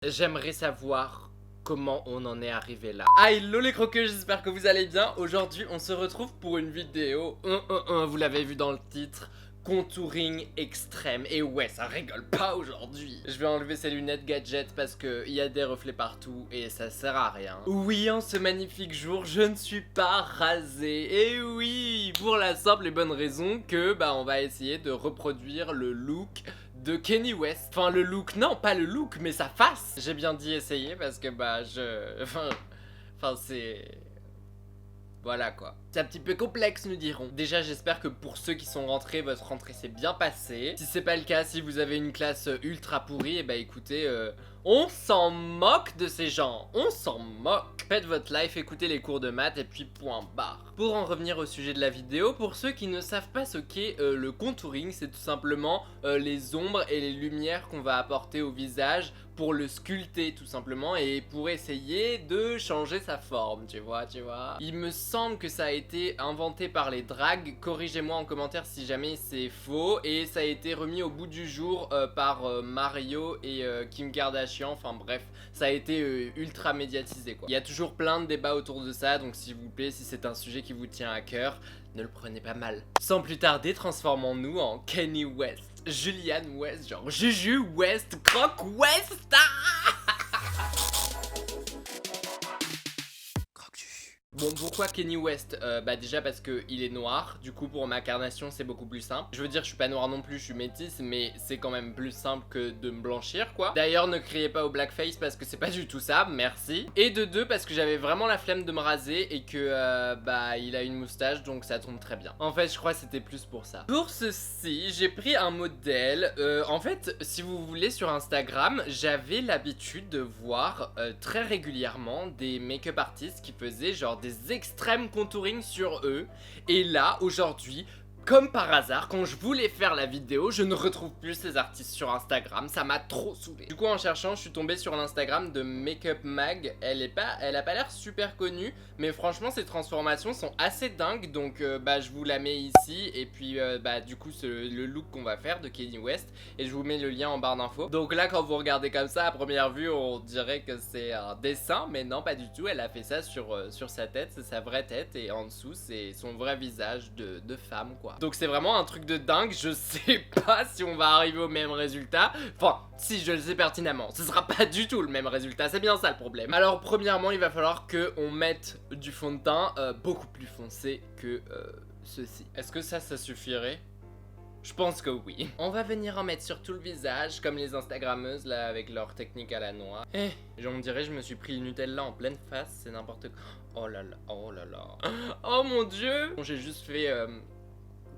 J'aimerais savoir comment on en est arrivé là. Ah, hello les croqueux, j'espère que vous allez bien. Aujourd'hui, on se retrouve pour une vidéo, vous l'avez vu dans le titre, contouring extrême. Et ouais, ça rigole pas aujourd'hui. Je vais enlever ces lunettes gadget parce que il y a des reflets partout et ça sert à rien. Oui, en ce magnifique jour, je ne suis pas rasé. Et oui, pour la simple et bonne raison que on va essayer de reproduire le look de Kanye West. Enfin le look, non pas le look mais sa face. J'ai bien dit essayer parce que Enfin c'est... Voilà quoi. C'est un petit peu complexe nous dirons. Déjà j'espère que pour ceux qui sont rentrés, votre rentrée s'est bien passée. Si c'est pas le cas, si vous avez une classe ultra pourrie, et écoutez, on s'en moque de ces gens. On s'en moque. Faites votre life, écoutez les cours de maths et puis point barre. Pour en revenir au sujet de la vidéo, pour ceux qui ne savent pas ce qu'est le contouring, c'est tout simplement les ombres et les lumières qu'on va apporter au visage pour le sculpter tout simplement et pour essayer de changer sa forme, tu vois. Il me semble que ça a été inventé par les drags, corrigez-moi en commentaire si jamais c'est faux, et ça a été remis au bout du jour par Mario et Kim Kardashian, enfin bref, ça a été ultra médiatisé quoi. Il y a toujours plein de débats autour de ça, donc s'il vous plaît, si c'est un sujet qui vous tient à cœur, ne le prenez pas mal. Sans plus tarder, transformons-nous en Kanye West, Julian West, genre Juju West, Croc West. Bon, pourquoi Kanye West? Déjà parce que il est noir, du coup pour ma carnation c'est beaucoup plus simple. Je veux dire, je suis pas noir non plus, je suis métisse, mais c'est quand même plus simple que de me blanchir quoi. D'ailleurs, ne criez pas au blackface parce que c'est pas du tout ça, merci. Et de deux, parce que j'avais vraiment la flemme de me raser et que il a une moustache donc ça tombe très bien. En fait, je crois que c'était plus pour ça. Pour ceci, j'ai pris un modèle. En fait, si vous voulez, sur Instagram, j'avais l'habitude de voir très régulièrement des make-up artistes qui faisaient genre des extrêmes contouring sur eux. Et là, aujourd'hui, comme par hasard, quand je voulais faire la vidéo, je ne retrouve plus ces artistes sur Instagram, ça m'a trop saoulé. Du coup, en cherchant, je suis tombé sur l'Instagram de Makeup Mag. Elle a pas l'air super connue, mais franchement, ses transformations sont assez dingues. Donc, je vous la mets ici. Et puis, du coup, c'est le look qu'on va faire de Kanye West. Et je vous mets le lien en barre d'infos. Donc là, quand vous regardez comme ça, à première vue, on dirait que c'est un dessin, mais non, pas du tout. Elle a fait ça sur sa tête, c'est sa vraie tête. Et en dessous, c'est son vrai visage de femme, quoi. Donc c'est vraiment un truc de dingue, je sais pas si on va arriver au même résultat. Enfin, si je le sais pertinemment, ce sera pas du tout le même résultat, c'est bien ça le problème. Alors premièrement, il va falloir qu'on mette du fond de teint beaucoup plus foncé que ceci. Est-ce que ça suffirait ? Je pense que oui. On va venir en mettre sur tout le visage, comme les Instagrammeuses là, avec leur technique à la noix. On dirait je me suis pris le Nutella en pleine face, c'est n'importe quoi. Oh là là, oh là là. Oh mon dieu. J'ai juste fait...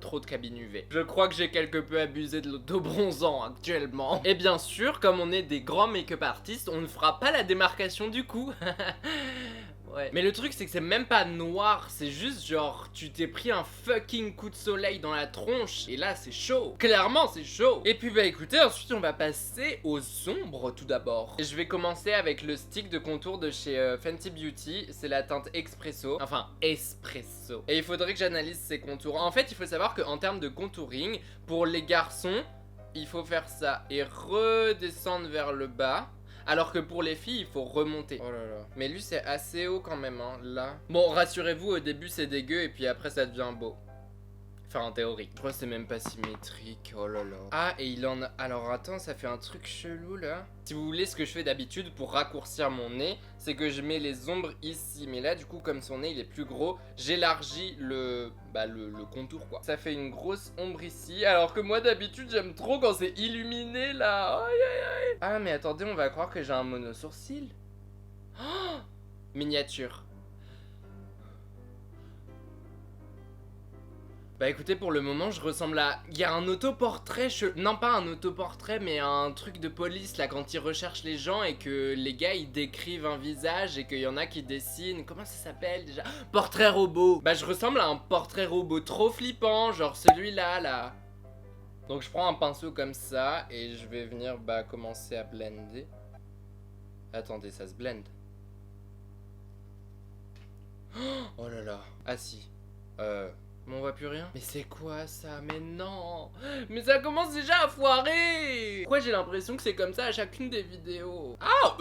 trop de cabine UV. Je crois que j'ai quelque peu abusé de l'autobronzant actuellement. Et bien sûr, comme on est des grands make-up artistes, on ne fera pas la démarcation du coup. Ouais. Mais le truc c'est que c'est même pas noir, c'est juste genre tu t'es pris un fucking coup de soleil dans la tronche et là c'est chaud. Clairement c'est chaud. Et puis écoutez, ensuite on va passer aux ombres tout d'abord. Et je vais commencer avec le stick de contour de chez Fenty Beauty, c'est la teinte Expresso, enfin Espresso. Et il faudrait que j'analyse ces contours. En fait il faut savoir qu'en termes de contouring, pour les garçons, il faut faire ça et redescendre vers le bas. Alors que pour les filles, il faut remonter. Oh là là. Mais lui, c'est assez haut quand même, hein, là. Bon, rassurez-vous, au début, c'est dégueu et puis après, ça devient beau. Enfin, en théorie. Je crois que c'est même pas symétrique. Oh là là. Ah, et il en a... Alors, attends, ça fait un truc chelou, là. Si vous voulez, ce que je fais d'habitude pour raccourcir mon nez, c'est que je mets les ombres ici. Mais là, du coup, comme son nez, il est plus gros, j'élargis le contour, quoi. Ça fait une grosse ombre ici. Alors que moi, d'habitude, j'aime trop quand c'est illuminé, là. Aïe, aïe, aïe. Ah, mais attendez, on va croire que j'ai un mono-sourcil. Oh, miniature. Bah écoutez, pour le moment je ressemble à... Il y a un autoportrait, non pas un autoportrait mais un truc de police là quand ils recherchent les gens et que les gars ils décrivent un visage et qu'il y en a qui dessinent... Comment ça s'appelle déjà? Portrait robot. Bah je ressemble à un portrait robot trop flippant, genre celui-là là. Donc je prends un pinceau comme ça et je vais venir commencer à blender. Attendez, ça se blende. Oh là là. Ah si. Mais on voit plus rien. Mais c'est quoi ça? Mais non! Mais ça commence déjà à foirer! Pourquoi j'ai l'impression que c'est comme ça à chacune des vidéos? Ah,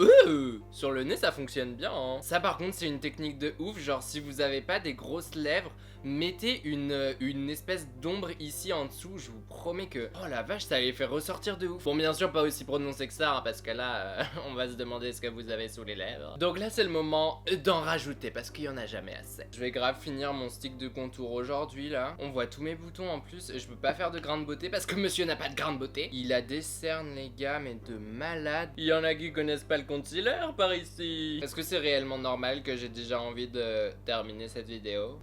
sur le nez, ça fonctionne bien, hein. Ça, par contre, c'est une technique de ouf. Genre, si vous avez pas des grosses lèvres, mettez une espèce d'ombre ici en dessous. Je vous promets que... Oh la vache, ça les fait ressortir de ouf. Bon, bien sûr, pas aussi prononcé que ça, hein, parce que là, on va se demander ce que vous avez sous les lèvres. Donc là, c'est le moment d'en rajouter, parce qu'il y en a jamais assez. Je vais grave finir mon stick de contour aujourd'hui, là. On voit tous mes boutons en plus. Je peux pas faire de grain de beauté, parce que monsieur n'a pas de grain de beauté. Il a des cernes, les gars, mais de malade. Il y en a qui connaissent pas le concealer par ici. Est-ce que c'est réellement normal que j'ai déjà envie de terminer cette vidéo?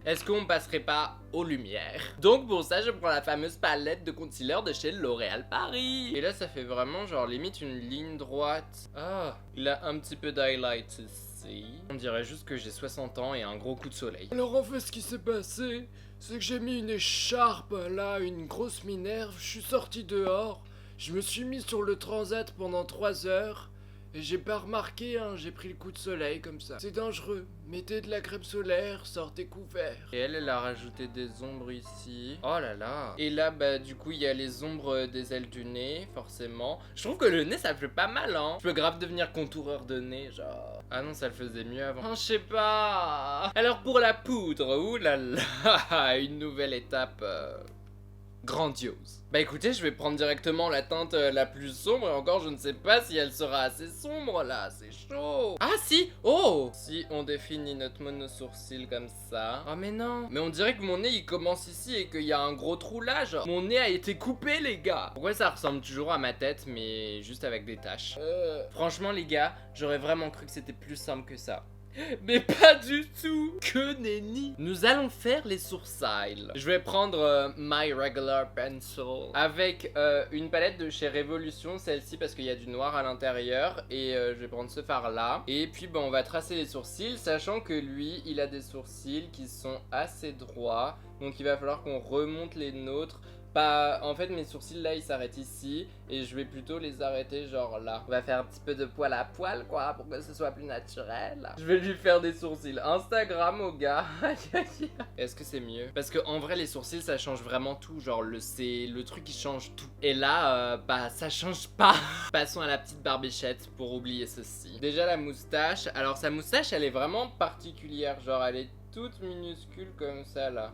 Est-ce qu'on passerait pas aux lumières? Donc pour ça, je prends la fameuse palette de concealer de chez L'Oréal Paris. Et là, ça fait vraiment genre limite une ligne droite. Ah, il a un petit peu d'highlight ici. On dirait juste que j'ai 60 ans et un gros coup de soleil. Alors en fait, ce qui s'est passé, c'est que j'ai mis une écharpe, là, une grosse minerve, je suis sorti dehors, je me suis mis sur le transat pendant 3 heures, et j'ai pas remarqué, hein, j'ai pris le coup de soleil comme ça. C'est dangereux, mettez de la crème solaire, sortez couvert. Et elle a rajouté des ombres ici. Oh là là. Et là, bah du coup, il y a les ombres des ailes du nez, forcément. Je trouve que le nez, ça fait pas mal, hein. Je peux grave devenir contoureur de nez, genre... Ah non, ça le faisait mieux avant. Oh, je sais pas. Alors pour la poudre, oulala, une nouvelle étape... grandiose. Bah écoutez, je vais prendre directement la teinte la plus sombre et encore je ne sais pas si elle sera assez sombre là, c'est chaud. Ah si, oh, si on définit notre monosourcil comme ça. Oh mais non, mais on dirait que mon nez il commence ici et qu'il y a un gros trou là, genre mon nez a été coupé les gars. Pourquoi ça ressemble toujours à ma tête mais juste avec des taches? Franchement les gars, j'aurais vraiment cru que c'était plus simple que ça. Mais pas du tout. Que nenni. Nous allons faire les sourcils. Je vais prendre My Regular Pencil avec une palette de chez Révolution, celle-ci parce qu'il y a du noir à l'intérieur. Et je vais prendre ce fard là. Et puis on va tracer les sourcils, sachant que lui il a des sourcils qui sont assez droits. Donc il va falloir qu'on remonte les nôtres. En fait mes sourcils là ils s'arrêtent ici et je vais plutôt les arrêter genre là. On va faire un petit peu de poil à poil quoi pour que ce soit plus naturel. Je vais lui faire des sourcils Instagram au gars. Est-ce que c'est mieux? Parce que en vrai les sourcils ça change vraiment tout, genre c'est le truc qui change tout. Et là bah ça change pas. Passons à la petite barbichette pour oublier ceci. Déjà la moustache, alors sa moustache elle est vraiment particulière, genre elle est toute minuscule comme ça là.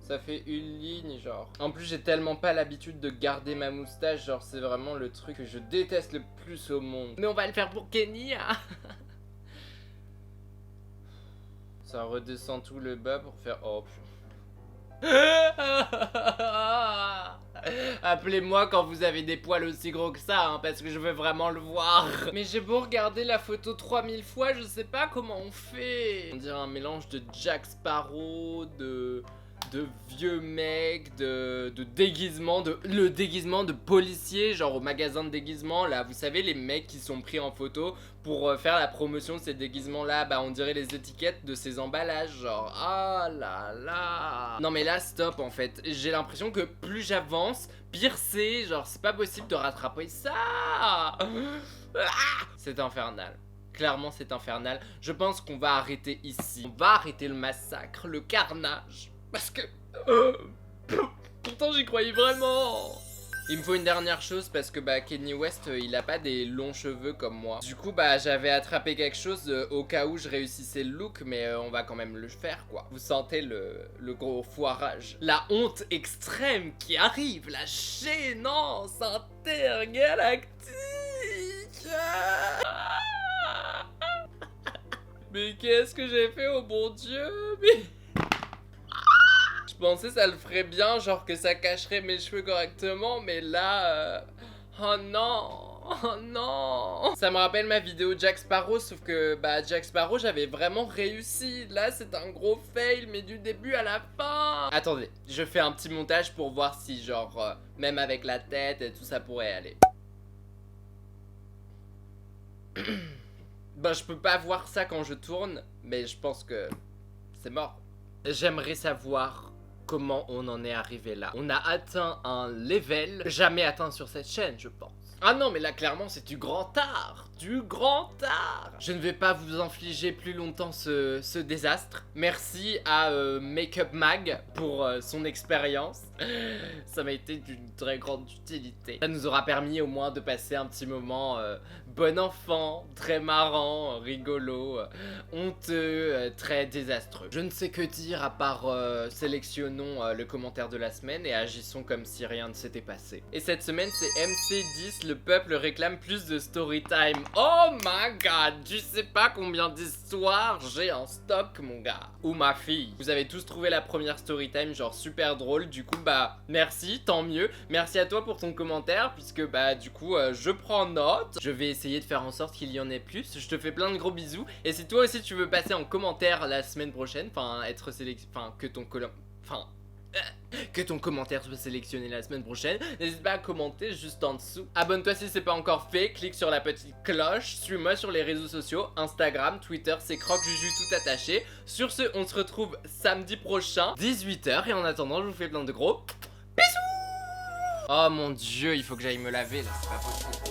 Ça fait une ligne genre. En plus j'ai tellement pas l'habitude de garder ma moustache, genre c'est vraiment le truc que je déteste le plus au monde. Mais on va le faire pour Kenny. Ça redescend tout le bas pour faire... Oh appelez-moi quand vous avez des poils aussi gros que ça, hein, parce que je veux vraiment le voir. Mais j'ai beau regarder la photo 3000 fois, je sais pas comment on fait. On dirait un mélange de Jack Sparrow, de vieux mec, de déguisement, le déguisement de policier, genre au magasin de déguisement, là, vous savez, les mecs qui sont pris en photo pour faire la promotion de ces déguisements-là, bah on dirait les étiquettes de ces emballages, genre, ah là là. Non mais là, stop en fait, j'ai l'impression que plus j'avance, pire c'est, genre c'est pas possible de rattraper ça. C'est infernal. Clairement c'est infernal, je pense qu'on va arrêter ici. On va arrêter le massacre, le carnage. Parce que... pourtant j'y croyais vraiment. Il me faut une dernière chose parce que bah Kanye West il a pas des longs cheveux comme moi. Du coup bah j'avais attrapé quelque chose au cas où je réussissais le look, mais on va quand même le faire quoi. Vous sentez le gros foirage, la honte extrême qui arrive, la gênance intergalactique. Mais qu'est-ce que j'ai fait, oh bon Dieu? Mais... Je pensais ça le ferait bien, genre que ça cacherait mes cheveux correctement, mais là... Oh non! Oh non! Ça me rappelle ma vidéo Jack Sparrow, sauf que bah Jack Sparrow j'avais vraiment réussi. Là c'est un gros fail, mais du début à la fin. Attendez, je fais un petit montage pour voir si genre même avec la tête et tout ça pourrait aller. Bah je peux pas voir ça quand je tourne, mais je pense que c'est mort. J'aimerais savoir comment on en est arrivé là. On a atteint un level jamais atteint sur cette chaîne, je pense. Ah non, mais là, clairement, c'est du grand art. du grand art. Je ne vais pas vous infliger plus longtemps ce désastre. Merci à Makeup Mag pour son expérience. Ça m'a été d'une très grande utilité. Ça nous aura permis au moins de passer un petit moment bon enfant, très marrant, rigolo, honteux, très désastreux. Je ne sais que dire à part sélectionnons le commentaire de la semaine et agissons comme si rien ne s'était passé. Et cette semaine c'est MC10, le peuple réclame plus de story time. Oh my god, tu sais pas combien d'histoires j'ai en stock mon gars. Ou ma fille. Vous avez tous trouvé la première story time genre super drôle, du coup bah merci, tant mieux. Merci à toi pour ton commentaire puisque bah du coup je prends note. Je vais essayer de faire en sorte qu'il y en ait plus. Je te fais plein de gros bisous. Et si toi aussi tu veux passer en commentaire la semaine prochaine, enfin être sélectionné, enfin que ton commentaire soit sélectionné la semaine prochaine, n'hésite pas à commenter juste en dessous. Abonne-toi si c'est pas encore fait, clique sur la petite cloche, suis-moi sur les réseaux sociaux, Instagram, Twitter, c'est CroqueJuju tout attaché. Sur ce, on se retrouve samedi prochain, 18 h, et en attendant, je vous fais plein de gros bisous. Oh mon dieu, il faut que j'aille me laver là, c'est pas possible.